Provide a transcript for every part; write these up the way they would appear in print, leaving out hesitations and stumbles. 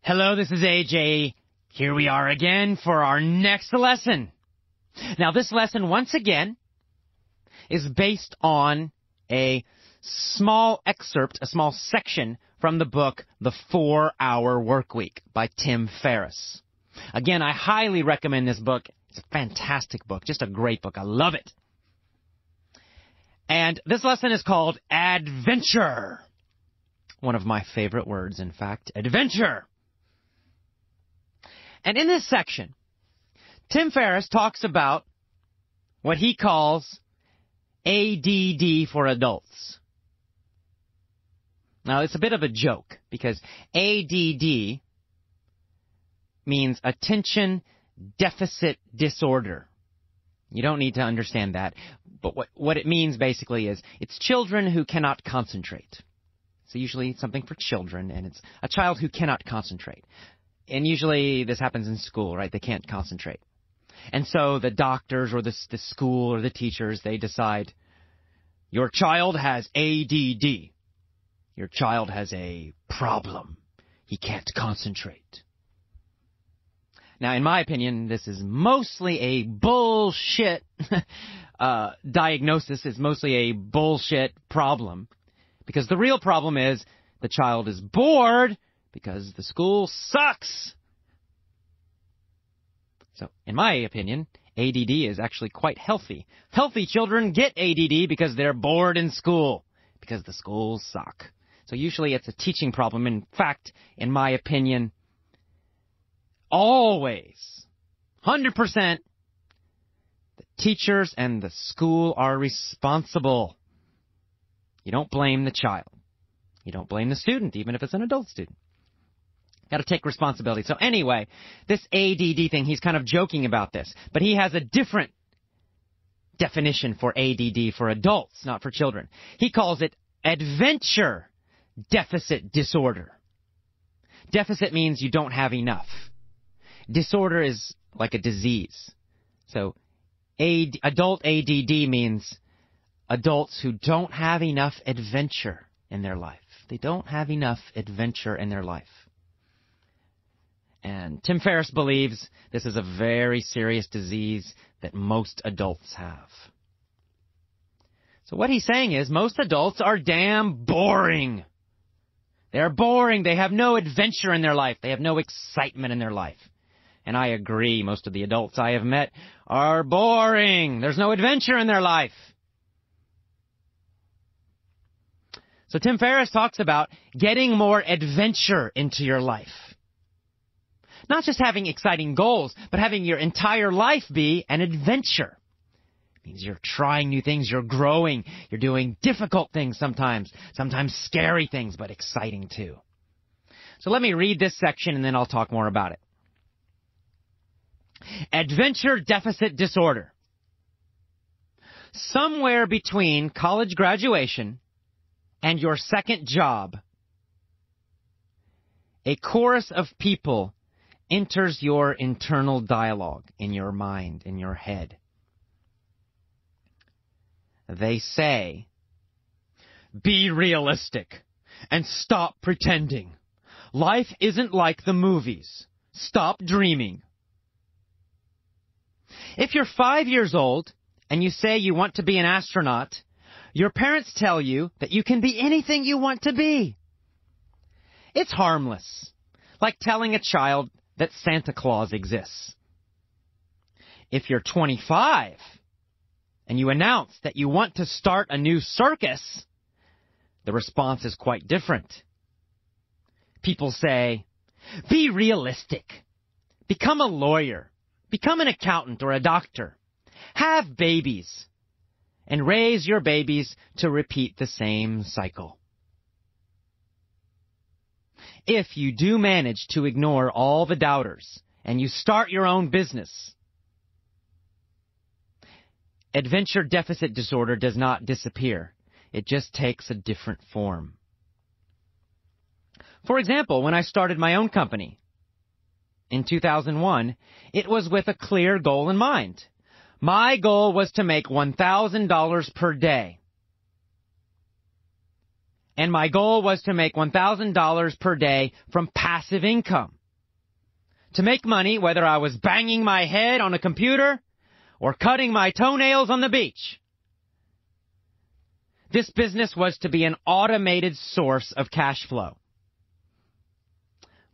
Hello, this is AJ. Here we are again for our next lesson. Now, this lesson, once again, is based on a small excerpt, a small section from the book, The 4-Hour Workweek by Tim Ferriss. Again, I highly recommend this book. It's a fantastic book, just a great book. I love it. And this lesson is called Adventure. One of my favorite words, in fact, adventure. And in this section, Tim Ferriss talks about what he calls ADD for adults. Now, it's a bit of a joke because ADD means attention deficit disorder. You don't need to understand that. But what it means basically is it's children who cannot concentrate. So usually it's something for children, and it's a child who cannot concentrate. And usually this happens in school, right? They can't concentrate. And so the doctors or the school or the teachers, they decide, your child has ADD. Your child has a problem. He can't concentrate. Now, in my opinion, this is mostly a bullshit diagnosis. It's mostly a bullshit problem. Because the real problem is the child is bored because the school sucks. So, in my opinion, ADD is actually quite healthy. Healthy children get ADD because they're bored in school, because the schools suck. So usually it's a teaching problem. In fact, in my opinion, always, 100%, the teachers and the school are responsible. You don't blame the child. You don't blame the student, even if it's an adult student. Got to take responsibility. So anyway, this ADD thing, he's kind of joking about this. But he has a different definition for ADD for adults, not for children. He calls it adventure deficit disorder. Deficit means you don't have enough. Disorder is like a disease. So adult ADD means adults who don't have enough adventure in their life. They don't have enough adventure in their life. And Tim Ferriss believes this is a very serious disease that most adults have. So what he's saying is most adults are damn boring. They're boring. They have no adventure in their life. They have no excitement in their life. And I agree, most of the adults I have met are boring. There's no adventure in their life. So Tim Ferriss talks about getting more adventure into your life. Not just having exciting goals, but having your entire life be an adventure. It means you're trying new things, you're growing, you're doing difficult things sometimes scary things, but exciting too. So let me read this section and then I'll talk more about it. Adventure deficit disorder. Somewhere between college graduation and your second job, a chorus of people enters your internal dialogue in your mind, in your head. They say, be realistic and stop pretending. Life isn't like the movies. Stop dreaming. If you're 5 years old and you say you want to be an astronaut, your parents tell you that you can be anything you want to be. It's harmless, like telling a child that Santa Claus exists. If you're 25 and you announce that you want to start a new circus, the response is quite different. People say, be realistic. Become a lawyer. Become an accountant or a doctor. Have babies. And raise your babies to repeat the same cycle. If you do manage to ignore all the doubters and you start your own business, adventure deficit disorder does not disappear. It just takes a different form. For example, when I started my own company in 2001, it was with a clear goal in mind. My goal was to make $1,000 per day. And my goal was to make $1,000 per day from passive income. to make money, whether I was banging my head on a computer or cutting my toenails on the beach. This business was to be an automated source of cash flow.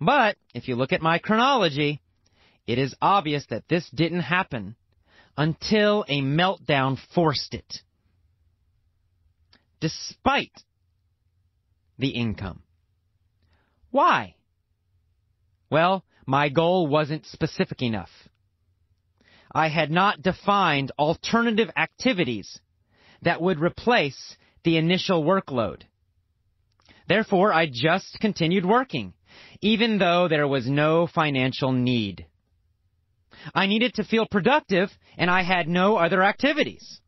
But if you look at my chronology, it is obvious that this didn't happen until a meltdown forced it, despite the income. Why? Well, my goal wasn't specific enough. I had not defined alternative activities that would replace the initial workload. Therefore, I just continued working, even though there was no financial need. I needed to feel productive, and I had no other activities.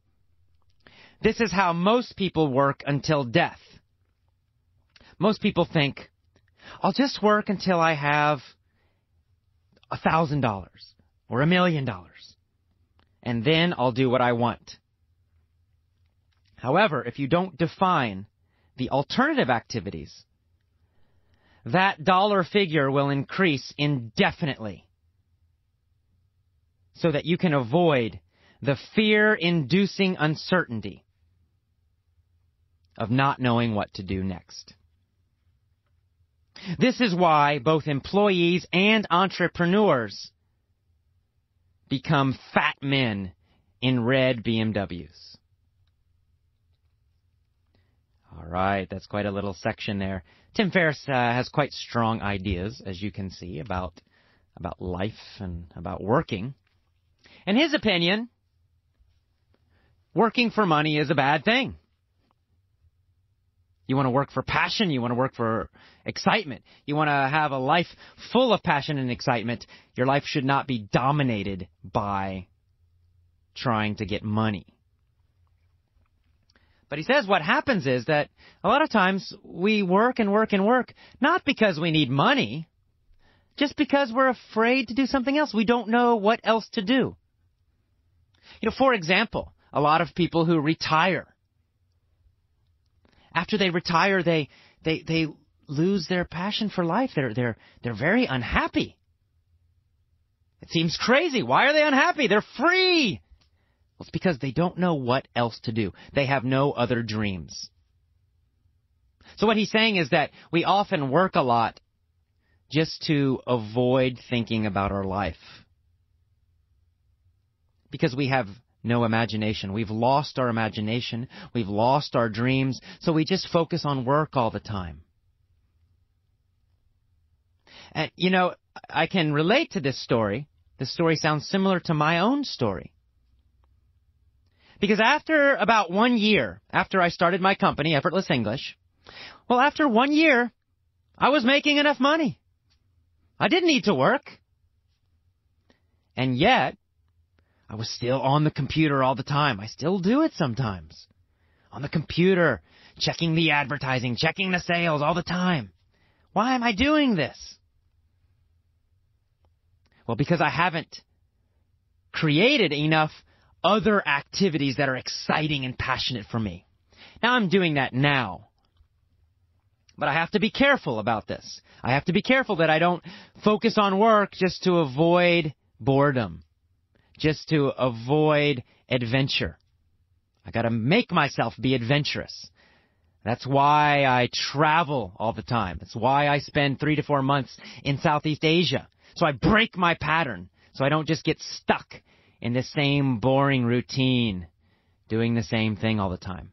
This is how most people work until death. Most people think, I'll just work until I have $1,000 or $1 million, and then I'll do what I want. However, if you don't define the alternative activities, that dollar figure will increase indefinitely so that you can avoid the fear-inducing uncertainty of not knowing what to do next. This is why both employees and entrepreneurs become fat men in red BMWs. All right, that's quite a little section there. Tim Ferriss has quite strong ideas, as you can see, about life and about working. In his opinion, working for money is a bad thing. You want to work for passion. You want to work for excitement. You want to have a life full of passion and excitement. Your life should not be dominated by trying to get money. But he says what happens is that a lot of times we work and work and work, not because we need money, just because we're afraid to do something else. We don't know what else to do. You know, for example, a lot of people who retire, after they retire, they lose their passion for life. They're very unhappy. It seems crazy. Why are they unhappy? They're free. Well, it's because they don't know what else to do. They have no other dreams. So what he's saying is that we often work a lot just to avoid thinking about our life, because we have no imagination. We've lost our imagination. We've lost our dreams. So we just focus on work all the time. And, you know, I can relate to this story. This story sounds similar to my own story. Because after about 1 year, after I started my company, Effortless English, well, after 1 year, I was making enough money. I didn't need to work. And yet, I was still on the computer all the time. I still do it sometimes. On the computer, checking the advertising, checking the sales all the time. Why am I doing this? Well, because I haven't created enough other activities that are exciting and passionate for me. Now I'm doing that now. But I have to be careful about this. I have to be careful that I don't focus on work just to avoid boredom, just to avoid adventure. I got to make myself be adventurous. That's why I travel all the time. That's why I spend 3 to 4 months in Southeast Asia. So I break my pattern, so I don't just get stuck in the same boring routine, doing the same thing all the time.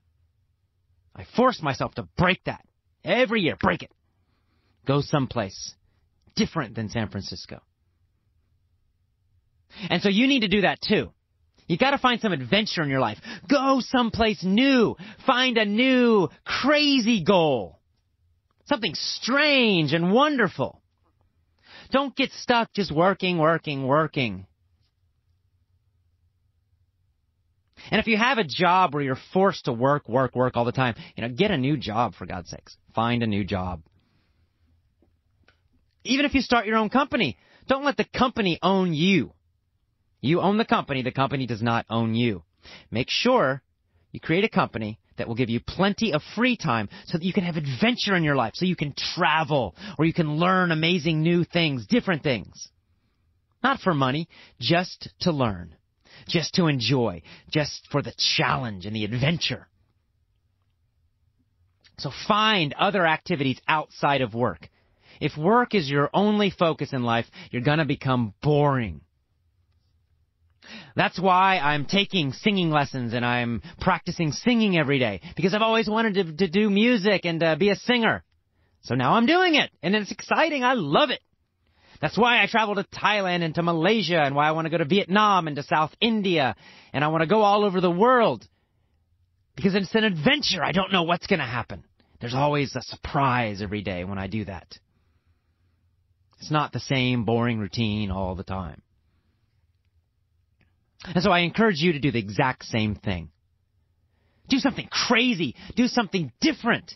I force myself to break that. Every year, break it. Go someplace different than San Francisco. And so you need to do that too. You got to find some adventure in your life. Go someplace new. Find a new, crazy goal. Something strange and wonderful. Don't get stuck just working. And if you have a job where you're forced to work all the time, get a new job, for God's sakes. Find a new job. Even if you start your own company, don't let the company own you. You own the company does not own you. Make sure you create a company that will give you plenty of free time so that you can have adventure in your life, so you can travel or you can learn amazing new things, different things. Not for money, just to learn, just to enjoy, just for the challenge and the adventure. So find other activities outside of work. If work is your only focus in life, you're going to become boring. That's why I'm taking singing lessons and I'm practicing singing every day, because I've always wanted to do music and be a singer. So now I'm doing it, and it's exciting. I love it. That's why I travel to Thailand and to Malaysia, and why I want to go to Vietnam and to South India, and I want to go all over the world, because it's an adventure. I don't know what's going to happen. There's always a surprise every day when I do that. It's not the same boring routine all the time. And so I encourage you to do the exact same thing. Do something crazy. Do something different.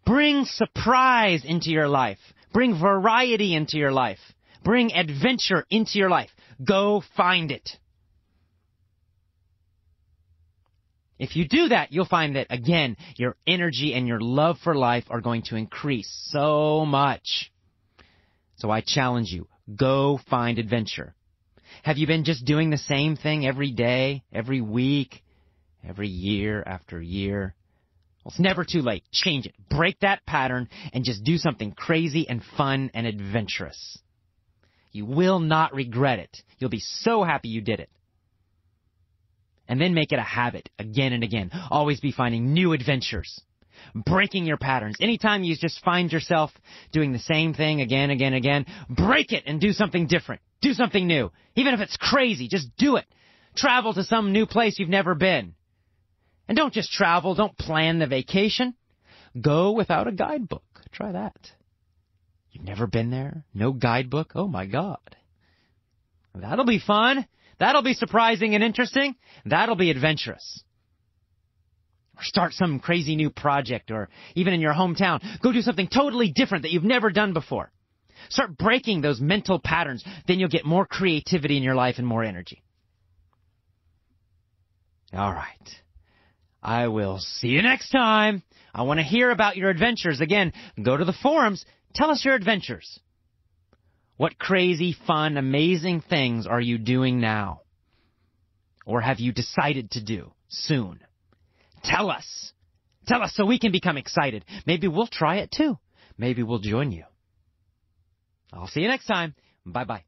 Bring surprise into your life. Bring variety into your life. Bring adventure into your life. Go find it. If you do that, you'll find that, again, your energy and your love for life are going to increase so much. So I challenge you, go find adventure. Have you been just doing the same thing every day, every week, every year after year? Well, it's never too late. Change it. Break that pattern and just do something crazy and fun and adventurous. You will not regret it. You'll be so happy you did it. And then make it a habit again and again. Always be finding new adventures. Breaking your patterns. Anytime you just find yourself doing the same thing again, break it and do something different. Do something new. Even if it's crazy, just do it. Travel to some new place you've never been. And don't just travel. Don't plan the vacation. Go without a guidebook. Try that. You've never been there? No guidebook? Oh, my God. That'll be fun. That'll be surprising and interesting. That'll be adventurous. Or start some crazy new project, or even in your hometown, go do something totally different that you've never done before. Start breaking those mental patterns. Then you'll get more creativity in your life and more energy. All right. I will see you next time. I want to hear about your adventures. Again, go to the forums. Tell us your adventures. What crazy, fun, amazing things are you doing now? Or have you decided to do soon? Tell us. Tell us so we can become excited. Maybe we'll try it too. Maybe we'll join you. I'll see you next time. Bye-bye.